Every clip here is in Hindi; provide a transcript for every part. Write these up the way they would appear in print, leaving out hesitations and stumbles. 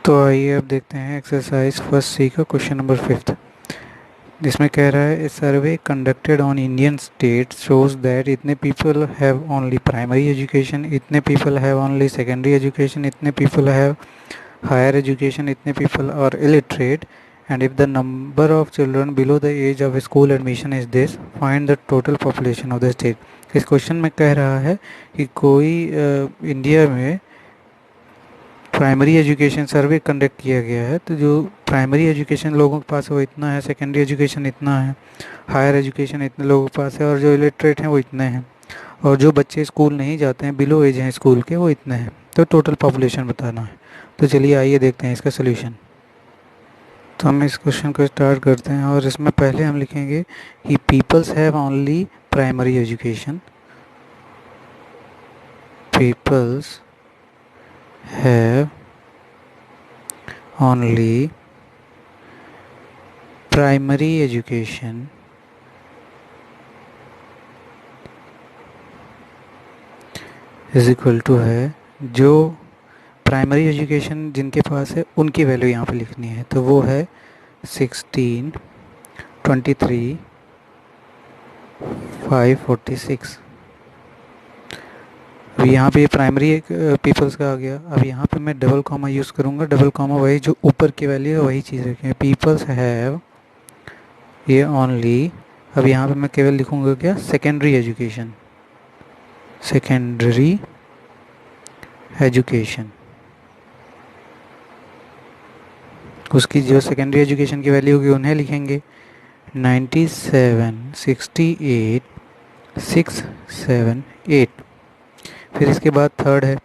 तो आइए अब देखते हैं एक्सरसाइज फर्स्ट सी का क्वेश्चन नंबर 5, जिसमें कह रहा है a survey conducted on Indian state shows that इतने people have only primary education, इतने people have only secondary education, इतने पीपल हैव हायर एजुकेशन, इतने people are illiterate, and if the number of children below the age of school admission is this, find the total population of the state. इस क्वेश्चन में कह रहा है कि कोई इंडिया में प्राइमरी एजुकेशन सर्वे कंडक्ट किया गया है, तो जो प्राइमरी एजुकेशन लोगों के पास है वो इतना है, सेकेंडरी एजुकेशन इतना है, हायर एजुकेशन इतने लोगों के पास है, और जो इलिटरेट हैं वो इतने हैं, और जो बच्चे स्कूल नहीं जाते हैं, बिलो एज हैं स्कूल के, वो इतने हैं। तो टोटल पॉपुलेशन बताना है। तो चलिए आइए देखते हैं इसका सोल्यूशन। तो हम इस क्वेश्चन को स्टार्ट करते हैं, और इसमें पहले हम लिखेंगे कि peoples have only primary education, peoples have only primary education is equal to है, जो प्राइमरी एजुकेशन जिनके पास है उनकी वैल्यू यहाँ पे लिखनी है, तो वो है 16, 23, 546। अब यहाँ पे प्राइमरी पीपल्स का आ गया। अब यहाँ पे मैं डबल कॉमा यूज़ करूँगा। डबल कॉमा वही जो ऊपर की वैल्यू है वही चीज़ रखेंगे। पीपल्स हैव ये ओनली, अब यहाँ पे मैं केवल लिखूँगा क्या, सेकेंडरी एजुकेशन, सेकेंडरी एजुकेशन, उसकी जो सेकेंडरी एजुकेशन की वैल्यू होगी उन्हें लिखेंगे 97, 68, 678। फिर इसके बाद थर्ड है,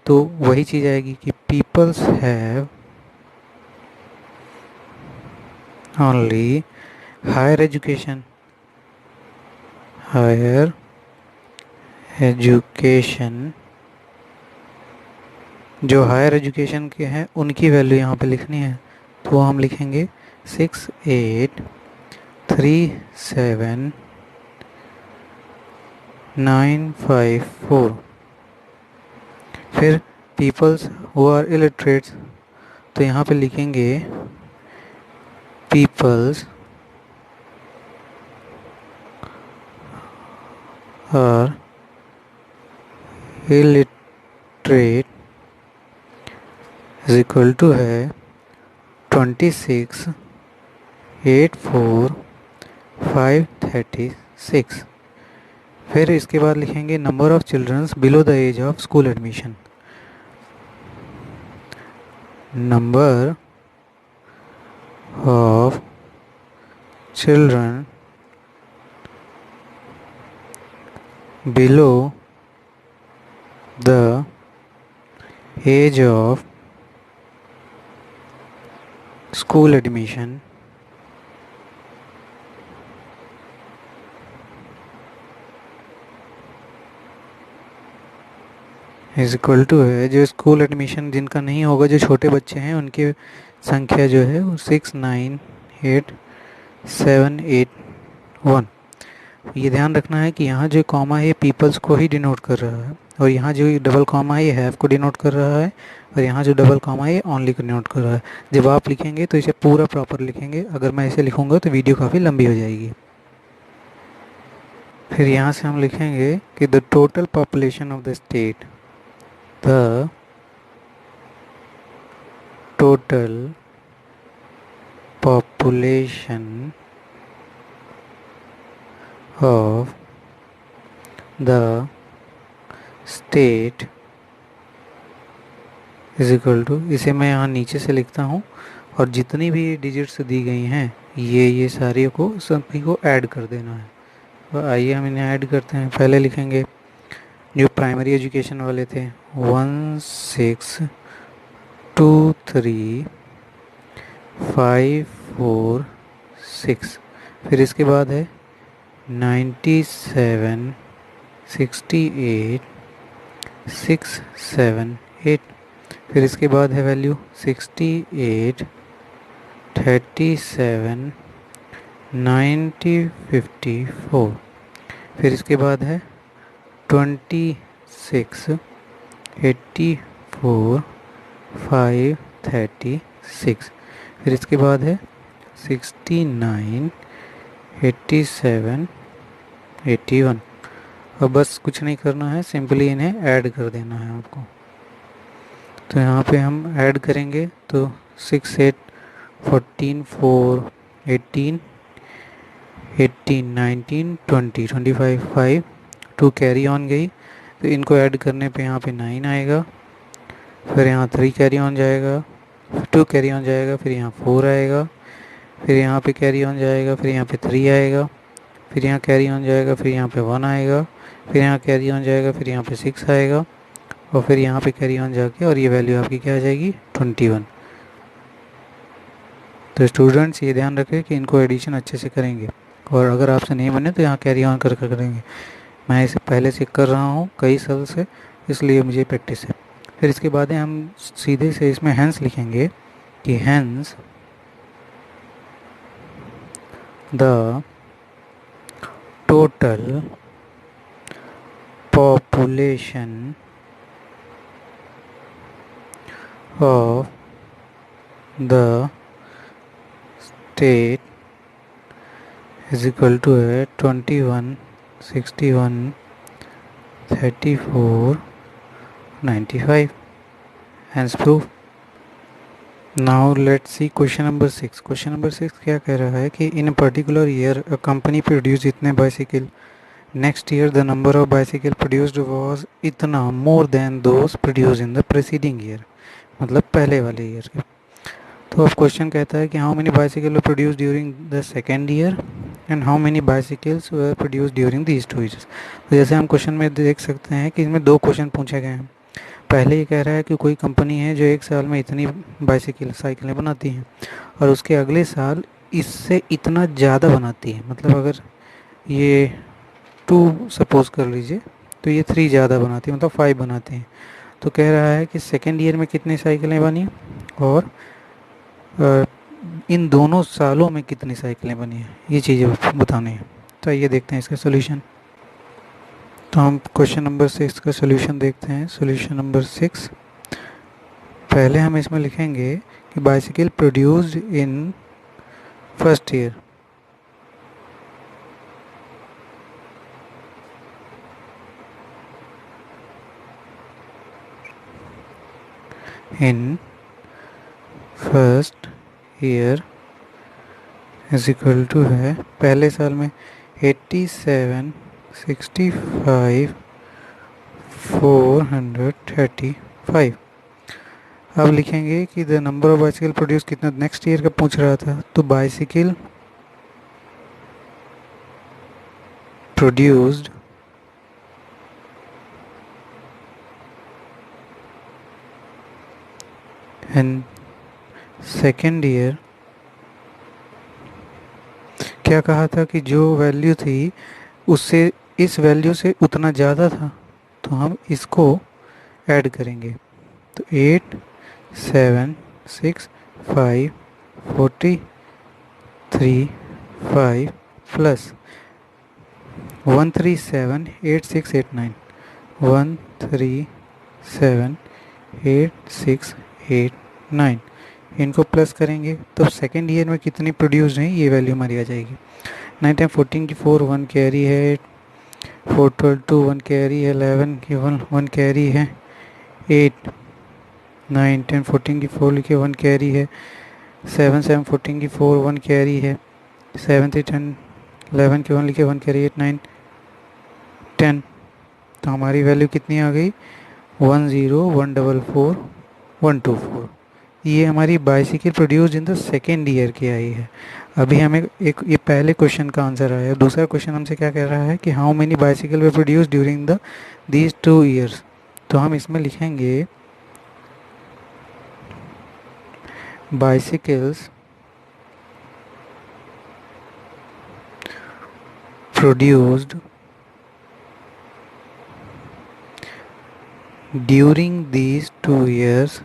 तो वही चीज़ आएगी कि peoples have only higher education, higher education, जो हायर एजुकेशन के हैं उनकी वैल्यू यहाँ पे लिखनी है, तो हम लिखेंगे 6837954। फिर पीपल्स हु आर इलिटरेट्स, तो यहाँ पे लिखेंगे peoples are illiterate is equal to है 26, 84, 536। फिर इसके बाद लिखेंगे number of childrens below the age of school admission, number of children below the age of school admission is equal to है, जो स्कूल एडमिशन जिनका नहीं होगा, जो छोटे बच्चे हैं उनकी संख्या जो है वो 698,781। ये ध्यान रखना है कि यहाँ जो कॉमा है पीपल्स को ही डिनोट कर रहा है, और यहाँ जो डबल कॉमा है ये हैव को डिनोट कर रहा है, और यहाँ जो डबल कॉमा है ये ओनली को डिनोट कर रहा है। जब आप लिखेंगे तो इसे पूरा प्रॉपर लिखेंगे, अगर मैं इसे लिखूँगा तो वीडियो काफ़ी लंबी हो जाएगी। फिर यहाँ से हम लिखेंगे कि the total population of the state, the total population of the state is equal to, इसे मैं यहाँ नीचे से लिखता हूँ, और जितनी भी डिजिट्स दी गई हैं ये सारी को सभी को ऐड कर देना है। तो आइए हम इन्हें ऐड करते हैं। पहले लिखेंगे जो प्राइमरी एजुकेशन वाले थे 1623546। फिर इसके बाद है 97, 68, 678। फिर इसके बाद है वैल्यू 68, 37, 90, 54। फिर इसके बाद है 26, 84, 5 36। फिर इसके बाद है 69, 87, 81। अब बस कुछ नहीं करना है, सिंपली इन्हें ऐड कर देना है आपको। तो यहाँ पे हम ऐड करेंगे तो 6, 8, 14, 4, 18, 18, 19, 20, 25, 5, 2 कैरी ऑन गई। तो इनको ऐड करने पे यहाँ पे 9 आएगा, फिर यहाँ 3 कैरी ऑन जाएगा, 2 कैरी ऑन जाएगा, फिर यहाँ 4 आएगा, फिर यहाँ पे कैरी ऑन जाएगा, फिर यहाँ पे 3 आएगा, फिर यहाँ कैरी ऑन जाएगा, फिर यहाँ पे 1 आएगा, फिर यहाँ कैरी ऑन जाएगा, फिर यहाँ पे 6 आएगा, और फिर यहाँ पे कैरी ऑन जाके और ये वैल्यू आपकी क्या आ जाएगी 21। तो स्टूडेंट्स ये ध्यान रखें कि इनको एडिशन अच्छे से करेंगे, और अगर आपसे नहीं बने तो यहाँ कैरी ऑन कर करेंगे। मैं इसे पहले से कर रहा हूँ कई साल से, इसलिए मुझे प्रैक्टिस है। फिर इसके बाद हम सीधे से इसमें हैंस लिखेंगे कि hence the total population of the state is equal to 21, 61, 34, 95. Hence proof. Now let's see question number 6. Question number 6 क्या कह रहा है कि in a particular year a company produced इतने bicycle. Next year the number of bicycle produced was इतना more than those produced in the preceding year. मतलब पहले वाले ईयर के। तो अब क्वेश्चन कहता है कि how many bicycle were produce during the second year and how many bicycles were produce during these 2 years. तो जैसे हम क्वेश्चन में देख सकते हैं कि इसमें 2 क्वेश्चन पूछे गए हैं। पहले ये कह रहा है कि कोई कंपनी है जो एक साल में इतनी साइकिलें बनाती हैं, और उसके अगले साल इससे इतना ज़्यादा बनाती है। मतलब अगर ये 2 सपोज कर लीजिए तो ये 3 ज़्यादा बनाती है, मतलब 5 बनाते हैं। तो कह रहा है कि सेकेंड ईयर में कितनी साइकिलें बनी और इन दोनों सालों में कितनी साइकिलें बनी हैं, ये चीज़ें बतानी है। तो आइए देखते हैं इसका सोल्यूशन। तो हम क्वेश्चन नंबर 6 का सोल्यूशन देखते हैं। सोल्यूशन नंबर 6, पहले हम इसमें लिखेंगे कि bicycle produced in first year in first year is equal to है पहले साल में 87, 65, 435। अब लिखेंगे कि the number of bicycle produce कितना नेक्स्ट ईयर का पूछ रहा था, तो bicycle produced in second year. क्या कहा था कि जो वैल्यू थी उससे इस वैल्यू से उतना ज़्यादा था, तो हम इसको ऐड करेंगे। तो 8, 7, 6, 5, 43, 5 प्लस 137, 8, 6, 8, 9, 137, 8, 6, 8, 9, इनको प्लस करेंगे तो सेकेंड ईयर में कितनी प्रोड्यूस है ये वैल्यू हमारी आ जाएगी। 9 टाइम 14 की 4, 1 कैरी है, 4 12 2, 1 कैरी है, 11 की 1 कैरी है, 8 9 10 14 की 4 लिखे 1 कैरी है, 7 7 14 की 4, 1 कैरी है, 7 3 10 11 की 1 लिखे 1 कैरी, 8 9 10। तो हमारी वैल्यू कितनी आ गई 10144 124। ये हमारी bicycle produced in the second year की आई है। अभी हमें एक ये पहले क्वेश्चन का आंसर आया है। दूसरा क्वेश्चन हमसे क्या कह रहा है कि how many bicycle were produce during the these 2 years. तो हम इसमें लिखेंगे bicycles produced during these 2 years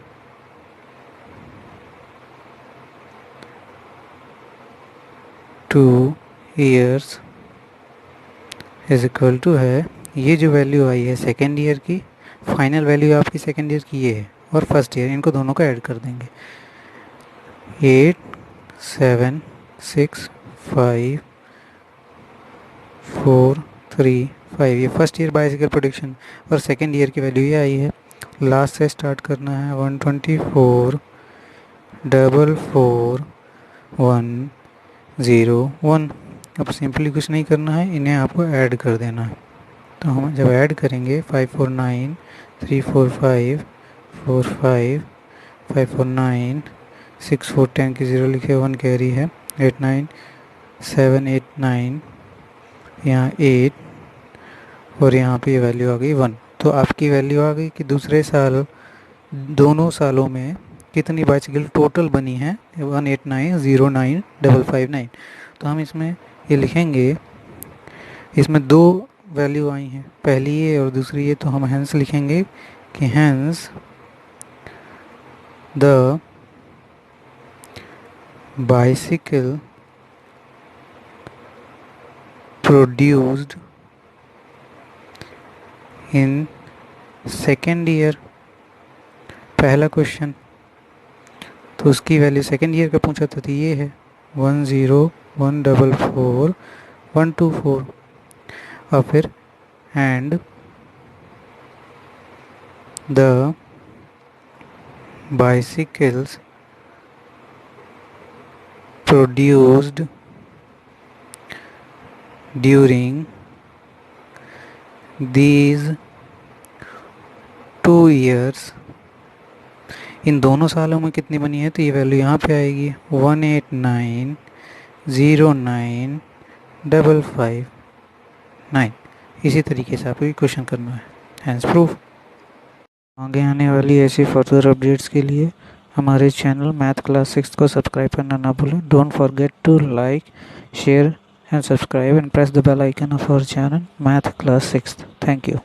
is equal to है, ये जो वैल्यू आई है सेकेंड ईयर की, फाइनल वैल्यू आपकी सेकेंड ईयर की ये है, और फर्स्ट ईयर, इनको दोनों को ऐड कर देंगे। 8 7 6 5 4 3 5, ये फर्स्ट ईयर बाइसिकल प्रोडक्शन और सेकेंड ईयर की वैल्यू ये आई है। लास्ट से स्टार्ट करना है 124 4 4 1 0 1। अब सिंपली कुछ नहीं करना है, इन्हें आपको ऐड कर देना है। तो हम जब ऐड करेंगे 549 345 45 549 6410 की 0 लिखे, 1 कैरी है, 89 789, यहाँ 8 और यहाँ पे ये वैल्यू आ गई 1। तो आपकी वैल्यू आ गई कि दूसरे साल दोनों सालों में कितनी बाइसिकल टोटल बनी है, 189,09,559। तो हम इसमें ये लिखेंगे, इसमें दो वैल्यू आई हैं, पहली ये और दूसरी ये, तो हम हैंस लिखेंगे कि hence the bicycle produced in second year, पहला क्वेश्चन, तो उसकी वैल्यू सेकेंड ईयर का पूछा था, तो ये है 10144 और फिर and the bicycles produced during these 2 years, इन दोनों सालों में कितनी बनी है, तो ये वैल्यू यहाँ पे आएगी 189,09,559। इसी तरीके से आपको ये क्वेश्चन करना है, हैंस प्रूफ। आगे आने वाली ऐसी फर्दर अपडेट्स के लिए हमारे चैनल मैथ क्लास 6 को सब्सक्राइब करना ना भूलें। Don't forget to like, share and subscribe and press the bell icon of our channel Math Class 6th. Thank you.